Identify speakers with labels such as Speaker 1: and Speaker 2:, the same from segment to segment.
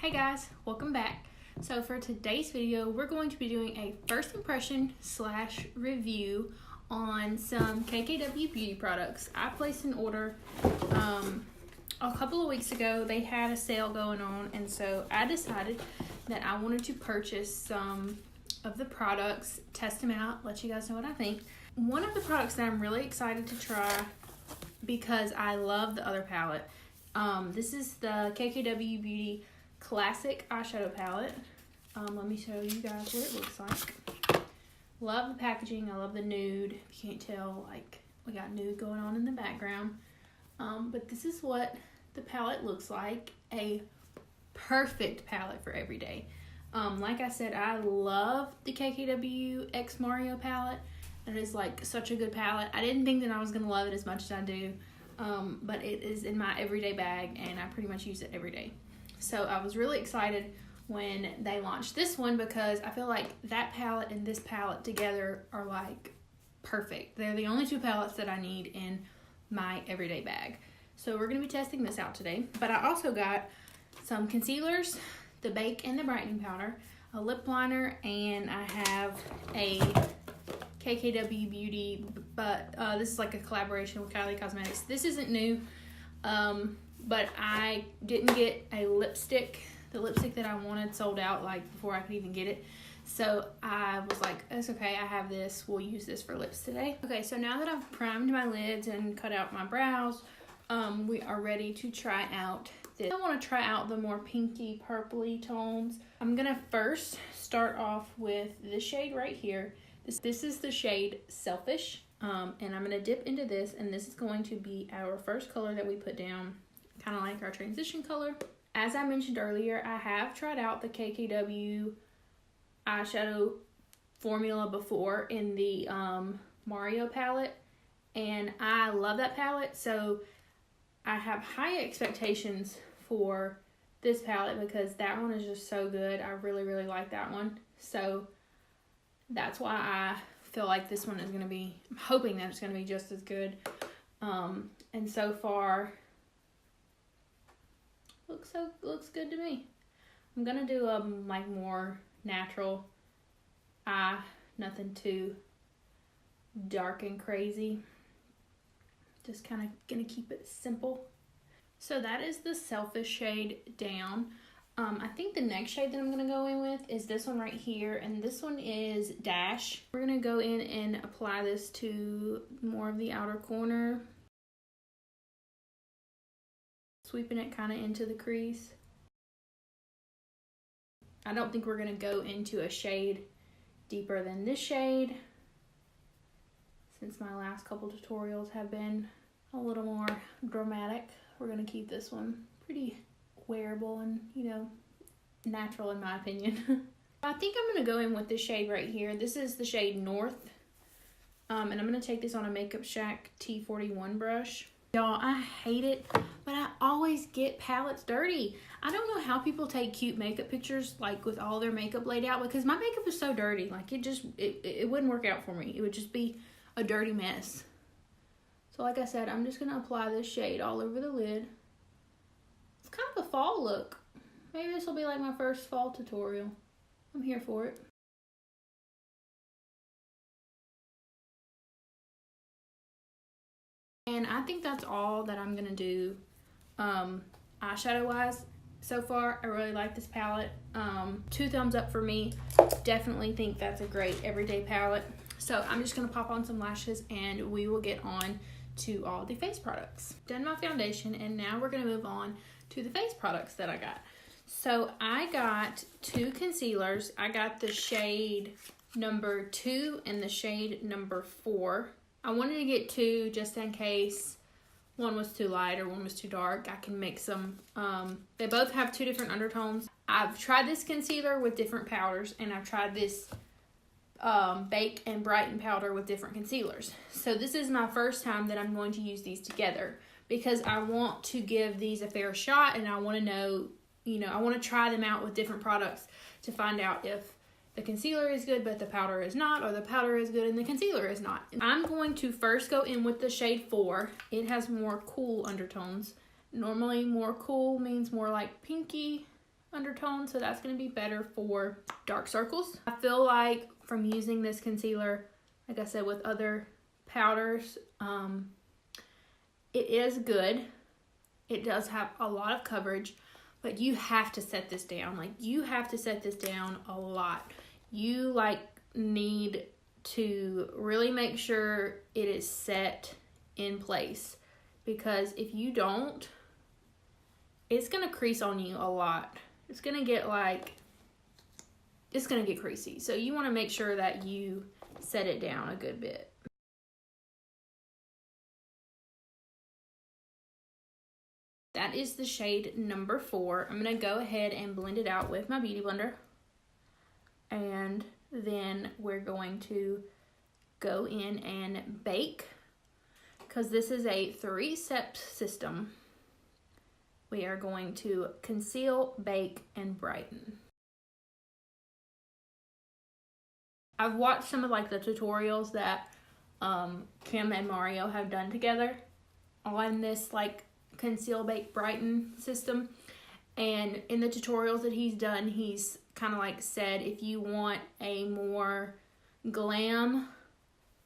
Speaker 1: Hey guys, welcome back. So for today's video, we're going to be doing a first impression / review on some KKW beauty products. I placed an order a couple of weeks ago. They had a sale going on, and so I decided that I wanted to purchase some of the products, test them out, let you guys know what I think. One of the products that I'm really excited to try because I love the other palette. This is the KKW Beauty Classic Eyeshadow Palette. Let me show you guys what it looks like. Love the packaging. I love the nude. You can't tell, like, we got nude going on in the background. But this is what the palette looks like. A perfect palette for every day. Like I said, I love the KKW X Mario palette. It is like such a good palette. I didn't think that I was going to love it as much as I do. But it is in my everyday bag, and I pretty much use it every day. So I was really excited when they launched this one because I feel like that palette and this palette together are like perfect. They're the only two palettes that I need in my everyday bag. So we're going to be testing this out today. But I also got some concealers, the Bake and the Brightening Powder, a lip liner, and I have a KKW Beauty, but this is like a collaboration with Kylie Cosmetics. This isn't new, but I didn't get a lipstick. The lipstick that I wanted sold out like before I could even get it. So I was like, it's okay, I have this. We'll use this for lips today. Okay, so now that I've primed my lids and cut out my brows, we are ready to try out this. I want to try out the more pinky purpley tones. I'm gonna first start off with this shade right here. This is the shade Selfish, and I'm going to dip into this, and this is going to be our first color that we put down, kind of like our transition color. As I mentioned earlier, I have tried out the KKW eyeshadow formula before in the Mario palette, and I love that palette, so I have high expectations for this palette because that one is just so good. I really, really like that one, so that's why I feel like this one is going to be, I'm hoping that it's going to be just as good. And so far, looks good to me. I'm going to do like more natural eye, nothing too dark and crazy. Just kind of going to keep it simple. So that is the Selfish shade down. I think the next shade that I'm going to go in with is this one right here, and this one is Dash. We're going to go in and apply this to more of the outer corner. Sweeping it kind of into the crease. I don't think we're going to go into a shade deeper than this shade, since my last couple tutorials have been a little more dramatic. We're going to keep this one pretty wearable and, you know, natural in my opinion. I think I'm going to go in with this shade right here. This is the shade North. And I'm going to take this on a Makeup Shack T41 brush. Y'all, I hate it, but I always get palettes dirty. I don't know how people take cute makeup pictures, like with all their makeup laid out, because my makeup is so dirty. Like it wouldn't work out for me. It would just be a dirty mess. So like I said, I'm just going to apply this shade all over the lid. It's kind of a fall look. Maybe this will be like my first fall tutorial. I'm here for it. And I think that's all that I'm going to do eyeshadow wise. So far, I really like this palette. 2 thumbs up for me. Definitely think that's a great everyday palette. So I'm just going to pop on some lashes and we will get on to all the face products. Done my foundation, and now we're going to move on to the face products that I got. So I got 2 concealers. I got the shade number 2 and the shade number 4. I wanted to get 2 just in case one was too light or one was too dark. I can mix them. They both have 2 different undertones. I've tried this concealer with different powders, and I've tried this Bake and Brighten powder with different concealers. So this is my first time that I'm going to use these together because I want to give these a fair shot, and I want to know, you know, I want to try them out with different products to find out if the concealer is good but the powder is not, or the powder is good and the concealer is not. I'm going to first go in with the shade 4. It has more cool undertones. Normally more cool means more like pinky undertone, so that's going to be better for dark circles. I feel like from using this concealer, like I said, with other powders, it is good. It does have a lot of coverage, but you have to set this down. Like, you have to set this down a lot. You like need to really make sure it is set in place, because if you don't, it's gonna crease on you a lot. It's gonna get creasy. So you want to make sure that you set it down a good bit. That is the shade number 4. I'm gonna go ahead and blend it out with my Beauty Blender. And then we're going to go in and bake, because this is a 3-step system. We are going to conceal, bake, and brighten. I've watched some of like the tutorials that Kim and Mario have done together on this like conceal, bake, brighten system. And in the tutorials that he's done, he's kind of like said, if you want a more glam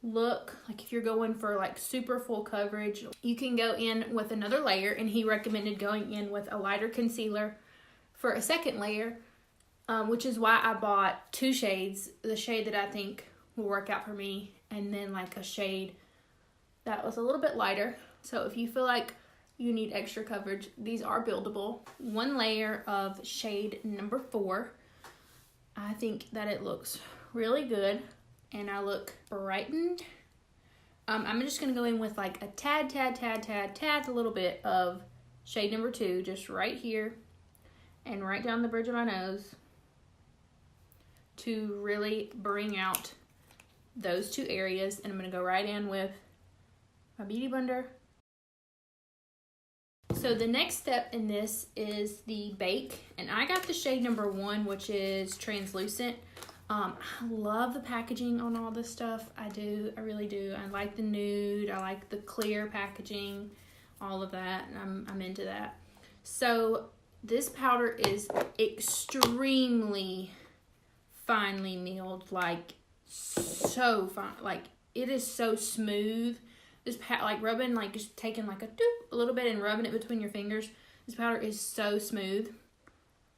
Speaker 1: look, like if you're going for like super full coverage, you can go in with another layer, and he recommended going in with a lighter concealer for a second layer, which is why I bought 2 shades, the shade that I think will work out for me, and then like a shade that was a little bit lighter. So if you feel like you need extra coverage, these are buildable. 1 layer of shade number 4. I think that it looks really good, and I look brightened. I'm just gonna go in with like a tad, a little bit of shade number 2, just right here and right down the bridge of my nose, to really bring out those 2 areas. And I'm gonna go right in with my Beauty Blender. So the next step in this is the bake, and I got the shade number 1, which is translucent. I love the packaging on all this stuff. I do, I really do. I like the nude, I like the clear packaging, all of that, and I'm into that. So this powder is extremely finely milled, like so fine, like it is so smooth. This like rubbing, like just taking like a little bit and rubbing it between your fingers. This powder is so smooth.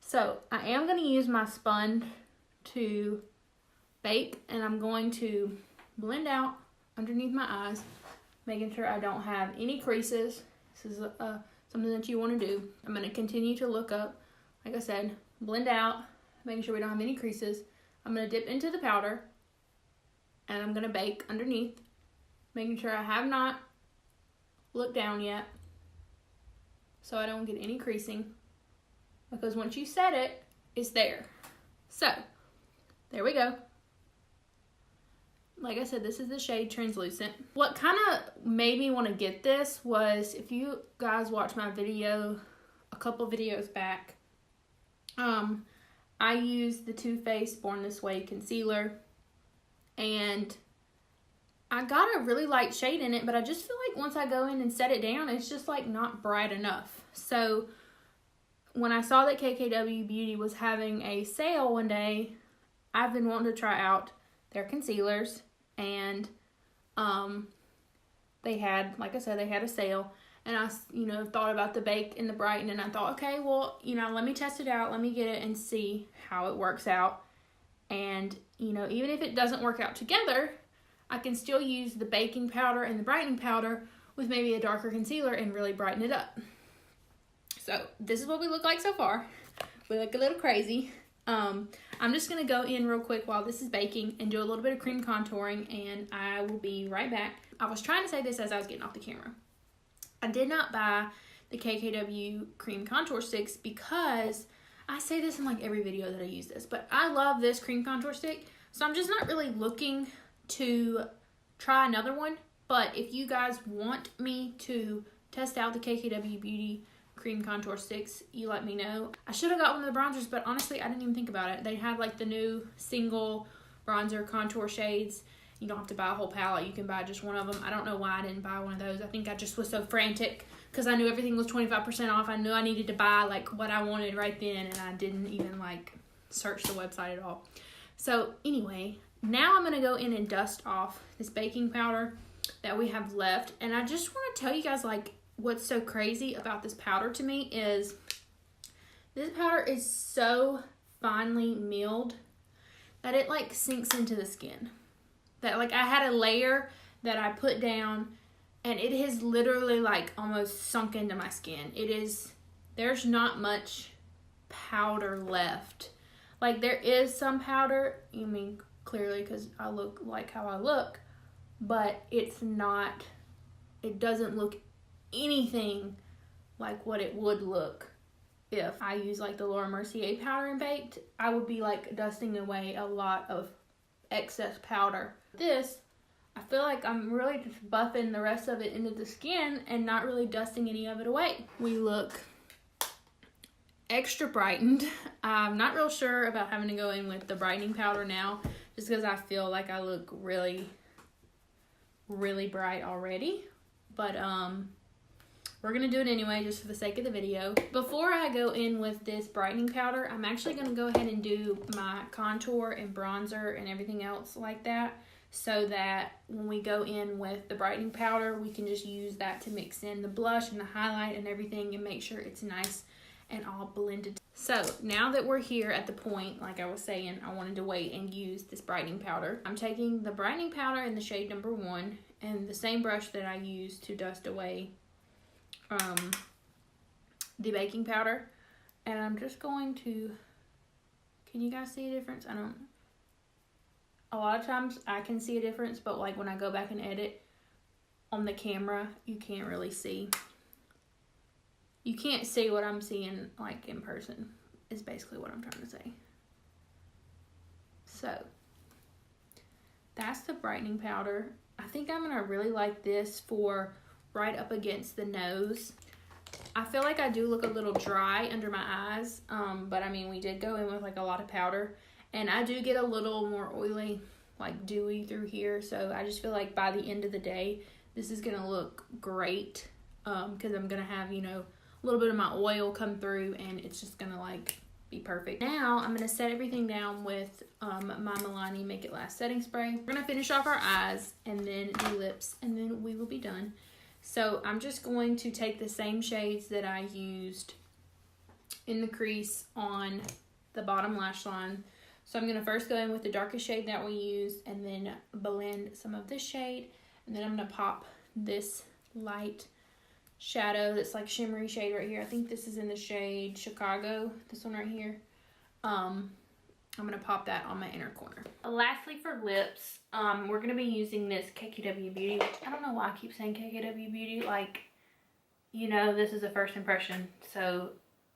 Speaker 1: So I am going to use my sponge to bake, and I'm going to blend out underneath my eyes, making sure I don't have any creases. This is something that you want to do. I'm going to continue to look up, like I said, blend out, making sure we don't have any creases. I'm going to dip into the powder, and I'm going to bake underneath, making sure I have not looked down yet, so I don't get any creasing, because once you set it, it's there. So there we go. Like I said, this is the shade translucent. What kind of made me want to get this was, if you guys watched my video a couple videos back, I used the Too Faced Born This Way concealer, and I got a really light shade in it, but I just feel like once I go in and set it down, it's just like not bright enough. So when I saw that KKW Beauty was having a sale one day, I've been wanting to try out their concealers, and they had, like I said, they had a sale, and I, thought about the bake and the brighten, and I thought, okay, well, let me test it out, let me get it and see how it works out. And, even if it doesn't work out together, I can still use the baking powder and the brightening powder with maybe a darker concealer and really brighten it up. So this is what we look like so far. We look a little crazy. I'm just going to go in real quick while this is baking and do a little bit of cream contouring, and I will be right back. I was trying to say this as I was getting off the camera. I did not buy the KKW cream contour sticks because I say this in like every video that I use this, but I love this cream contour stick, so I'm just not really looking to try another one. But if you guys want me to test out the KKW Beauty cream contour sticks, you let me know. I should have got one of the bronzers, but honestly I didn't even think about it. They had like the new single bronzer contour shades. You don't have to buy a whole palette, you can buy just one of them. I don't know why I didn't buy one of those. I think I just was so frantic because I knew everything was 25% off. I knew I needed to buy like what I wanted right then, and I didn't even like search the website at all. So anyway, now I'm going to go in and dust off this baking powder that we have left. And I just want to tell you guys, like, what's so crazy about this powder to me is this powder is so finely milled that it like sinks into the skin. That like I had a layer that I put down and it has literally like almost sunk into my skin. There's not much powder left. Like there is some powder, you mean clearly because I look like how I look, but it doesn't look anything like what it would look if I use like the Laura Mercier powder and baked. I would be like dusting away a lot of excess powder. This, I feel like I'm really just buffing the rest of it into the skin and not really dusting any of it away. We look extra brightened. I'm not real sure about having to go in with the brightening powder now, just because I feel like I look really, really bright already. But we're gonna do it anyway, just for the sake of the video. Before I go in with this brightening powder, I'm actually gonna go ahead and do my contour and bronzer and everything else like that, so that when we go in with the brightening powder, we can just use that to mix in the blush and the highlight and everything and make sure it's nice and all blended. So now that we're here at the point, like I was saying, I wanted to wait and use this brightening powder. I'm taking the brightening powder in the shade number 1 and the same brush that I used to dust away the baking powder, and I'm just going to, can you guys see a difference? A lot of times I can see a difference, but like when I go back and edit on the camera, you can't really see. You can't see what I'm seeing like in person, is basically what I'm trying to say. So that's the brightening powder. I think I'm gonna really like this for right up against the nose. I feel like I do look a little dry under my eyes, but I mean, we did go in with like a lot of powder, and I do get a little more oily, like dewy through here. So I just feel like by the end of the day, this is gonna look great, because I'm gonna have, you know, a little bit of my oil come through, and it's just gonna like be perfect. Now I'm gonna set everything down with my Milani Make It Last setting spray. We're gonna finish off our eyes and then do lips, and then we will be done. So I'm just going to take the same shades that I used in the crease on the bottom lash line. So I'm gonna first go in with the darkest shade that we used, and then blend some of this shade, and then I'm gonna pop this light shadow that's like shimmery shade right here. I think this is in the shade Chicago, this one right here. I'm gonna pop that on my inner corner. Lastly, for lips, we're gonna be using this KKW Beauty, which I don't know why I keep saying KKW Beauty, like, you know, this is a first impression. So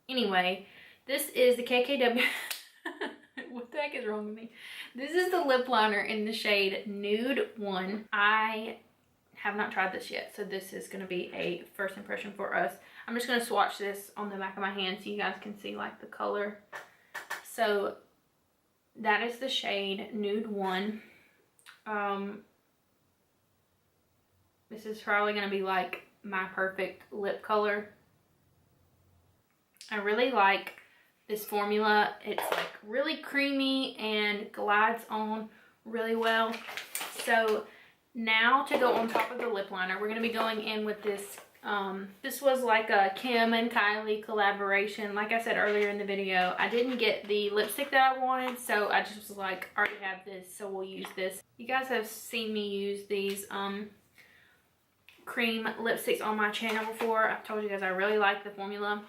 Speaker 1: anyway, this is the KKW what the heck is wrong with me? This is the lip liner in the shade Nude 1. I have not tried this yet, so this is going to be a first impression for us. I'm just going to swatch this on the back of my hand so you guys can see like the color. So that is the shade Nude 1. This is probably going to be like my perfect lip color. I really like this formula. It's like really creamy and glides on really well. So now to go on top of the lip liner, we're going to be going in with this. This was like a Kim and Kylie collaboration. Like I said earlier in the video, I didn't get the lipstick that I wanted, so I just was like, I already have this, so we'll use this. You guys have seen me use these cream lipsticks on my channel before. I've told you guys I really like the formula.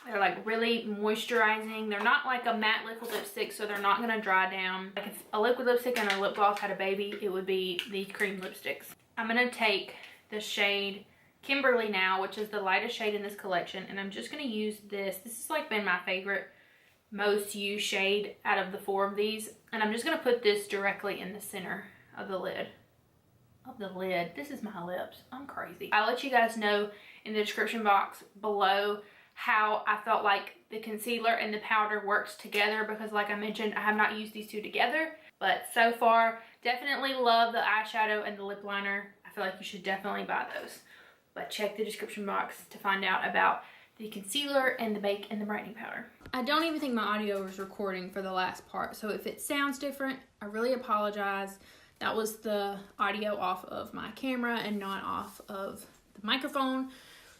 Speaker 1: They're like really moisturizing. They're not like a matte liquid lipstick, so they're not gonna dry down. Like if a liquid lipstick and a lip gloss had a baby, it would be these cream lipsticks. I'm gonna take the shade Kimberly now, which is the lightest shade in this collection, and I'm just gonna use this. This has like been my favorite, most used shade out of the 4 of these, and I'm just gonna put this directly in the center of the lid. This is my lips. I'm crazy. I'll let you guys know in the description box below how I felt like the concealer and the powder works together, because like I mentioned, I have not used these two together, but so far definitely love the eyeshadow and the lip liner. I feel like you should definitely buy those. but check the description box to find out about the concealer and the bake and the brightening powder. I don't even think my audio was recording for the last part, so if it sounds different, I really apologize. That was the audio off of my camera and not off of the microphone.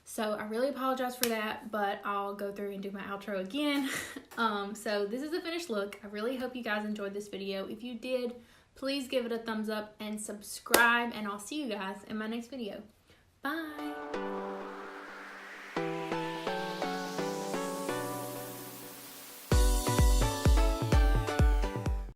Speaker 1: So I really apologize for that, but I'll go through and do my outro again. So this is the finished look. I really hope you guys enjoyed this video. If you did, please give it a thumbs up and subscribe, and I'll see you guys in my next video. Bye.